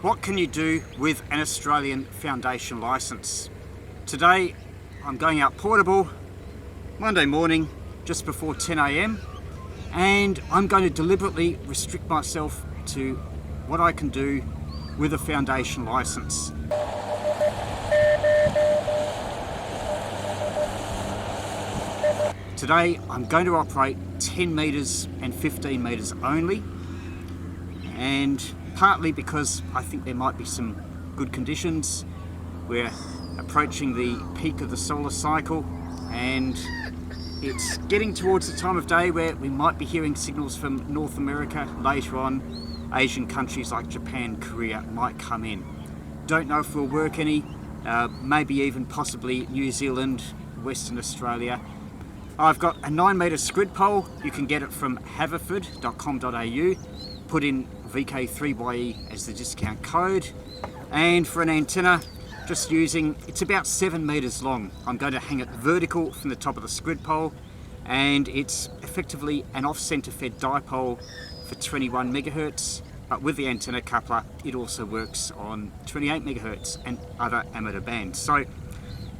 What can you do with an Australian foundation license? Today I'm going out portable Monday morning just before 10 AM and I'm going to deliberately restrict myself to what I can do with a foundation license. Today I'm going to operate 10 metres and 15 metres only, and partly because I think there might be some good conditions. We're approaching the peak of the solar cycle and it's getting towards the time of day where we might be hearing signals from North America. Later on, Asian countries like Japan, Korea might come in. Don't know if we'll work any, maybe even possibly New Zealand, Western Australia. I've got a 9 metre scrid pole. You can get it from haverford.com.au. Put in VK3YE as the discount code. And for an antenna, just using, it's about 7 metres long. I'm going to hang it vertical from the top of the scrid pole, and it's effectively an off-centre fed dipole for 21 megahertz. But with the antenna coupler, it also works on 28 megahertz and other amateur bands. So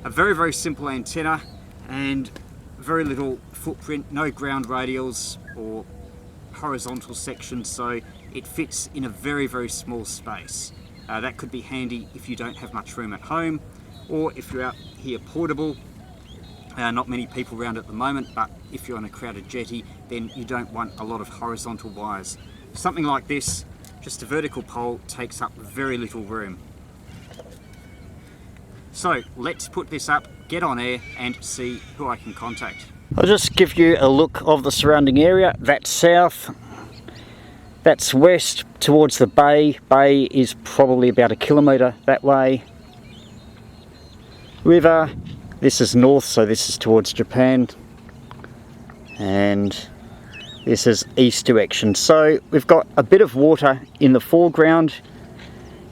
a very, very simple antenna and very little footprint, no ground radials or horizontal sections, so it fits in a very, very small space. That could be handy if you don't have much room at home, or if you're out here portable. Not many people around at the moment, but if you're on a crowded jetty, then you don't want a lot of horizontal wires. Something like this, just a vertical pole, takes up very little room. So let's put this up, get on air and see who I can contact. I'll just give you a look of the surrounding area. That's south, that's west towards the bay. Bay is probably about 1 kilometre that way. River, this is north, so this is towards Japan. And this is east direction. So we've got a bit of water in the foreground,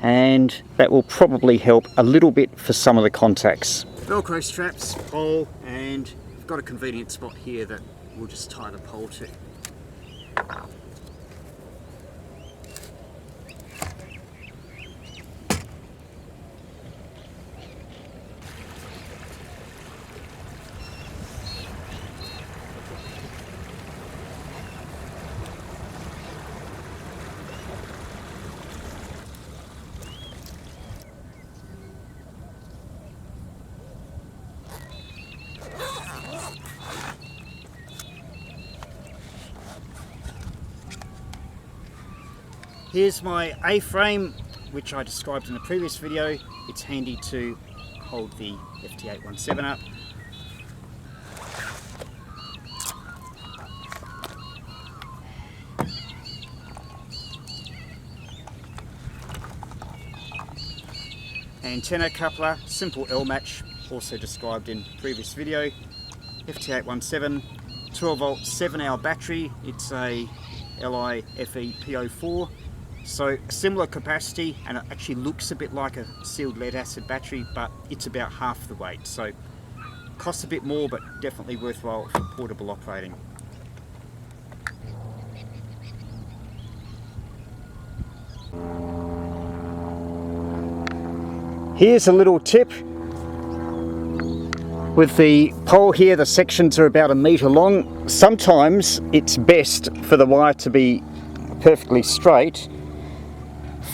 and that will probably help a little bit for some of the contacts. Velcro straps, pole, and I've got a convenient spot here that we'll just tie the pole to. Here's my A-frame, which I described in the previous video. It's handy to hold the FT817 up. Antenna coupler, simple L-match, also described in previous video. FT817, 12 volt, 7-hour battery. It's a LiFe PO4. So similar capacity, and it actually looks a bit like a sealed lead acid battery, but it's about half the weight. So costs a bit more, but definitely worthwhile for portable operating. Here's a little tip. With the pole here, the sections are about 1 metre long. Sometimes it's best for the wire to be perfectly straight,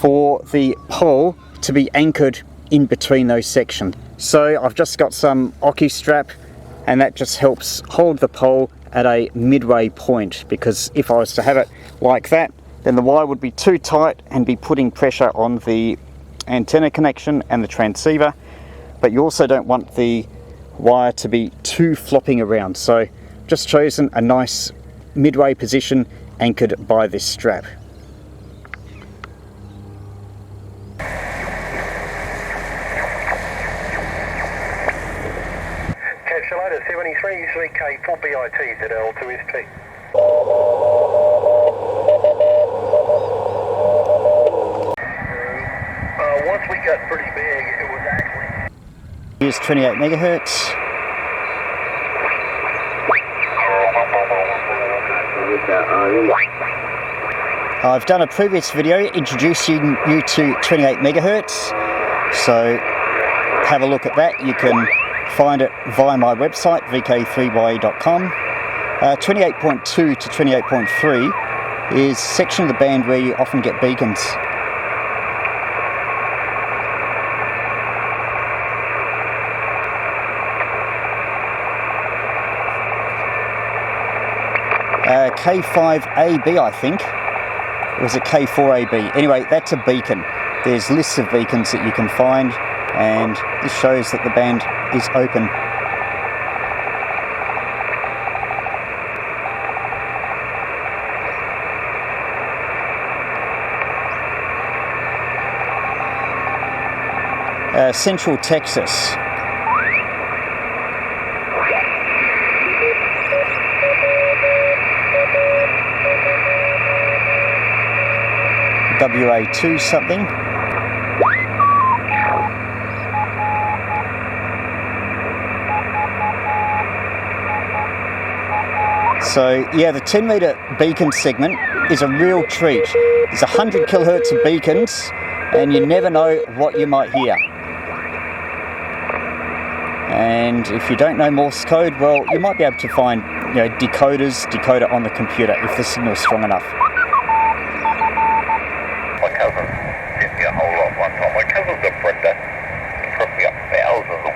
for the pole to be anchored in between those sections. So I've just got some Oki strap, and that just helps hold the pole at a midway point, because if I was to have it like that, then the wire would be too tight and be putting pressure on the antenna connection and the transceiver, but you also don't want the wire to be too flopping around. So just chosen a nice midway position anchored by this strap. Capsulator 73 CK4BIT ZL2ST. Once we got pretty big, it was actually... Here's 28 megahertz. I've done a previous video introducing you to 28 megahertz, so have a look at that. You can find it via my website, VK3YE.com. 28.2 to 28.3 is a section of the band where you often get beacons. K5AB, I think. Or was it K4AB? Anyway, that's a beacon. There's lists of beacons that you can find, and this shows that the band is open. Central Texas. WA2 something. So yeah, the 10 metre beacon segment is a real treat. There's 100 kilohertz of beacons, and you never know what you might hear. And if you don't know Morse code, well, you might be able to find, decoder on the computer if the signal's strong enough. My cousin sent me a whole lot one time. My cousin's a printer. He printed me up thousands of them.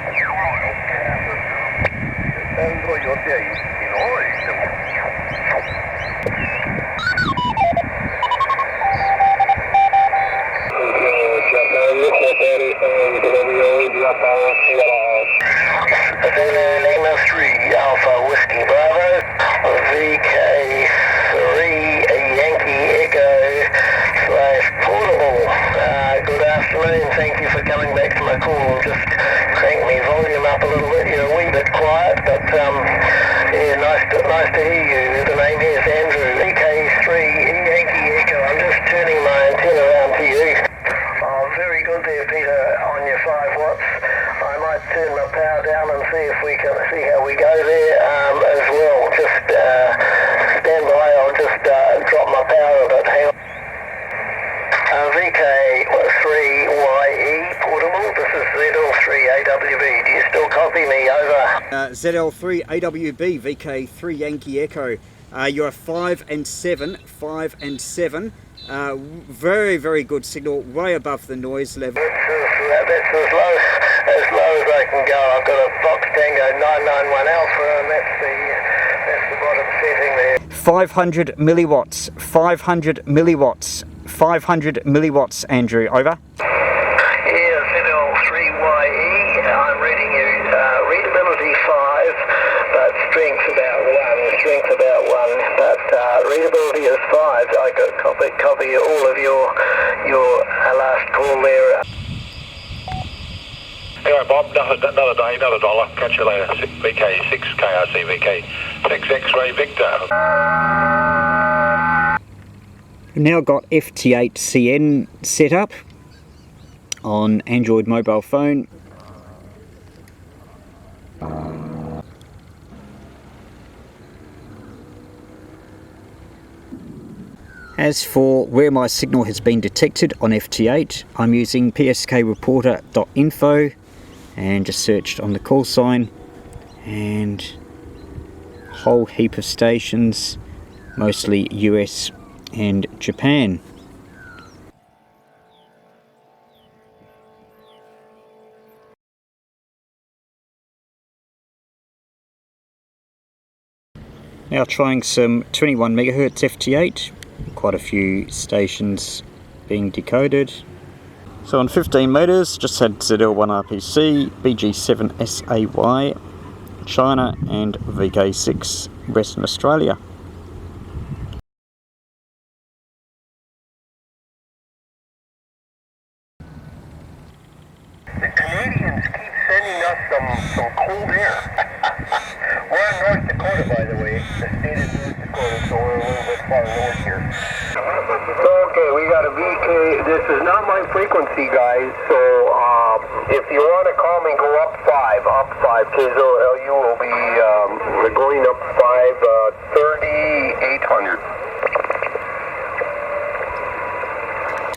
Lima 3 Alpha Whiskey Bravo VK3 Yankee Echo / portable. Good afternoon, thank you for coming back to my call. Just crank my volume up a little bit, you're a wee bit quiet, but yeah, nice to hear you. The name here is Andrew. VK3 Yankee Echo, I'm just turning my antenna around to you. Oh, very good there, Peter, on your 5 watts. I might turn my power down and see if we can see how we go there as well. Just stand by, I'll just drop my power a bit. Hang on. VK3YE portable, this is ZL3AWB. Do you still copy me? Over. ZL3AWB, VK3 Yankee Echo. You're 5 and 7, 5 and 7. Very, very good signal, way above the noise level. That's as low as I can go. I've got a Fox Tango 991 Alpha, and that's the bottom setting there. 500 milliwatts, 500 milliwatts, 500 milliwatts, Andrew, over. Yeah, ZL3YE, I'm reading you readability 5, but strength about 1, but readability is 5. I got copy all of your last call there. Anyway, Bob, another day, another dollar. Catch you later. VK6 KRC VK6 X-ray Victor. Now got FT8CN set up on Android mobile phone. As for where my signal has been detected on FT8, I'm using pskreporter.info and just searched on the call sign, and a whole heap of stations, mostly US and Japan. Now trying some 21 megahertz FT8, quite a few stations being decoded. So on 15 meters, just had ZL1RPC, BG7SAY, China, and VK6 Western Australia. The Canadians keep sending us some cold air. We're in North Dakota, by the way, the state of North Dakota, so we're a little bit far north here. Okay, we got a VK. This is not my frequency, guys, so if you want to call me, go up 5, KZLU will be going up 5, 3800.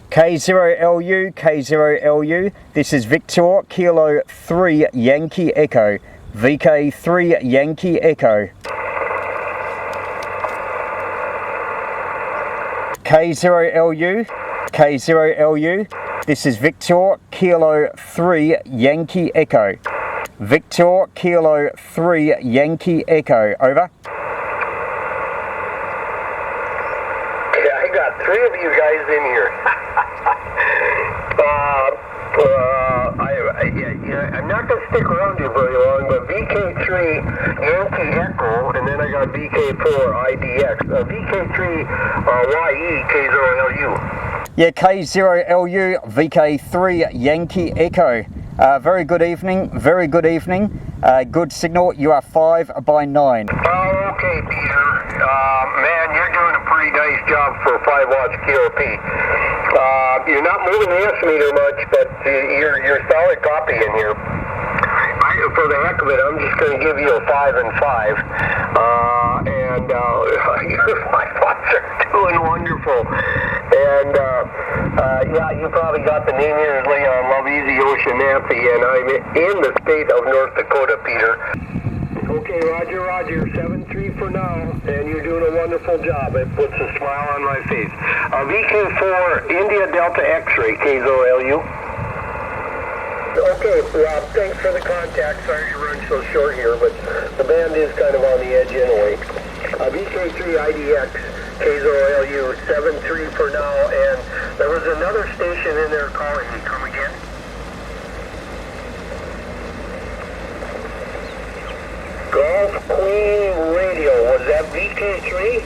K0LU, K0LU, this is Victor, Kilo 3 Yankee Echo, VK3 Yankee Echo. K0LU, K0LU, this is Victor, Kilo 3 Yankee Echo, Victor, Kilo 3 Yankee Echo, over. Yeah, I got 3 of you guys in here. I'm not going to stick around here very long, but VK3 Yankee Echo, and then I got VK4 IDX. VK3YE K0LU. Yeah, K0LU, VK3 Yankee Echo. Very good evening, very good evening. Good signal, you are 5 by 9. Oh, okay, Peter. Man, you're doing a pretty nice job for a 5 watts QRP. You're not moving the S meter much, but you're solid copy in here. For the heck of it, I'm just going to give you a 5 and 5. Your 5 watts are doing wonderful. And yeah, you probably got the name here is Leon Love Easy Oceanaphy, and I'm in the state of North Dakota, Peter. Okay, Roger, Roger. 7-3 for now, and you're doing a wonderful job. It puts a smile on my face. VK4 India Delta X-ray, K0LU. Okay, Rob, thanks for the contact. Sorry to run so short here, but the band is kind of on the edge anyway. VK3 IDX, K0LU, 7-3 for now, and there was another station in there calling me. Come again? Golf Queen Radio, was that VK3?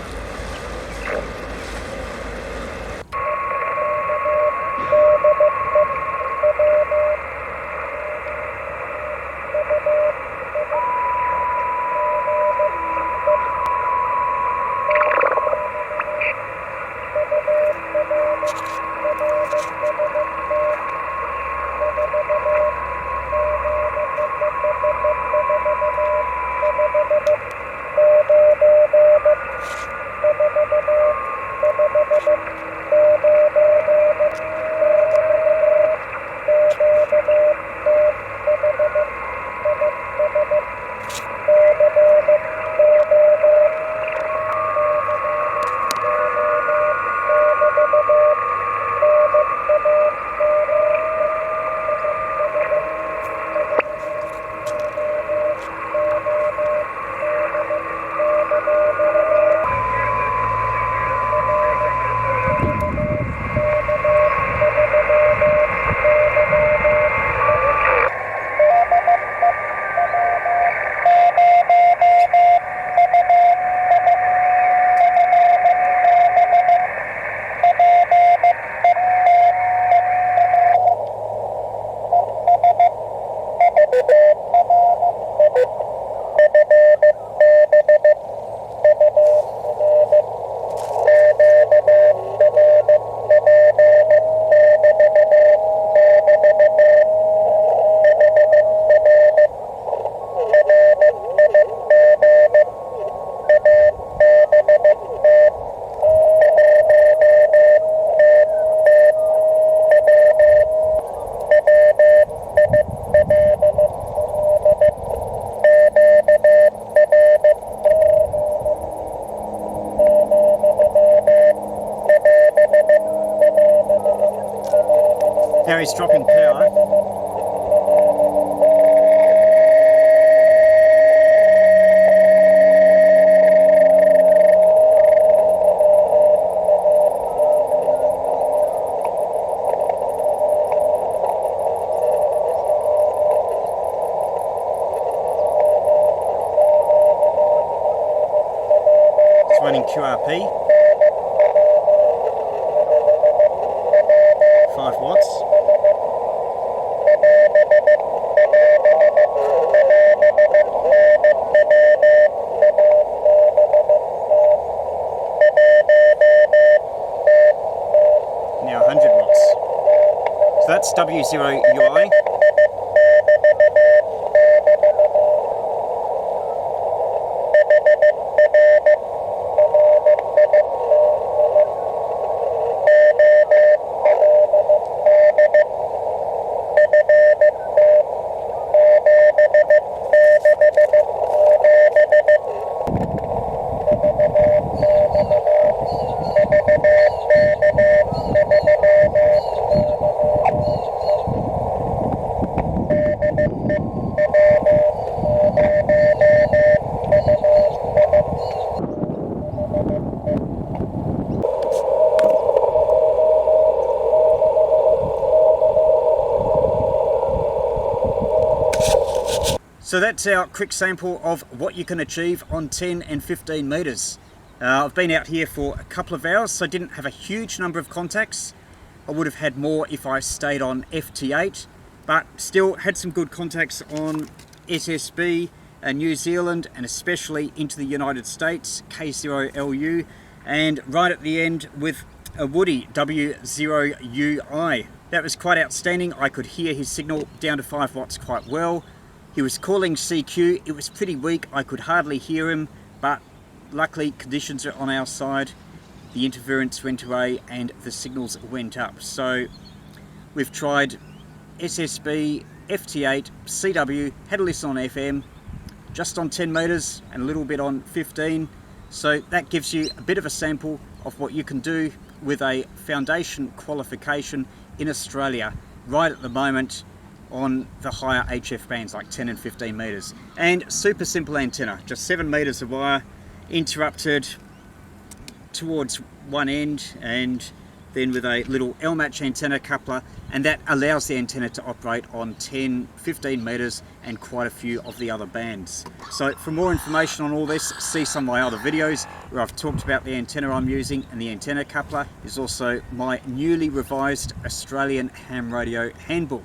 Now he's dropping power. It's running QRP. 5 watts. Now 100 watts. So that's W0 UI. So that's our quick sample of what you can achieve on 10 and 15 metres. I've been out here for a couple of hours, so I didn't have a huge number of contacts. I would have had more if I stayed on FT8, but still had some good contacts on SSB, New Zealand, and especially into the United States, K0LU, and right at the end with a Woody, W0UI. That was quite outstanding. I could hear his signal down to 5 watts quite well. He was calling CQ. It was pretty weak. I could hardly hear him, but luckily conditions are on our side. The interference went away and the signals went up. So we've tried SSB, FT8, CW, had a listen on FM, just on 10 metres and a little bit on 15. So that gives you a bit of a sample of what you can do with a foundation qualification in Australia right at the moment on the higher HF bands like 10 and 15 metres. And super simple antenna, just 7 metres of wire interrupted towards one end, and then with a little L-match antenna coupler, and that allows the antenna to operate on 10, 15 metres and quite a few of the other bands. So for more information on all this, see some of my other videos where I've talked about the antenna I'm using and the antenna coupler. Is also my newly revised Australian ham radio handbook,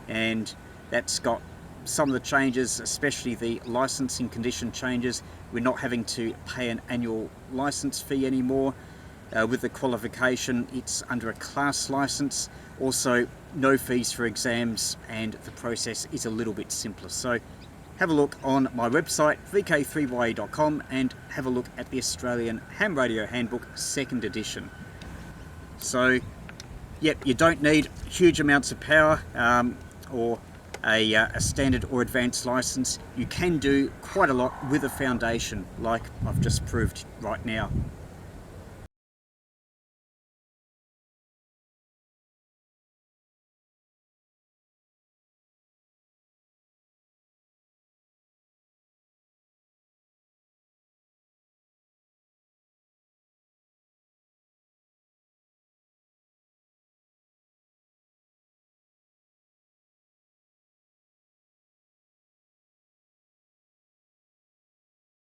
and that's got some of the changes, especially the licensing condition changes. We're not having to pay an annual license fee anymore. With the qualification, it's under a class license. Also, no fees for exams, and the process is a little bit simpler. So have a look on my website, VK3YE.com, and have a look at the Australian Ham Radio Handbook 2nd edition. So, yep, you don't need huge amounts of power or a standard or advanced license. You can do quite a lot with a foundation, like I've just proved right now.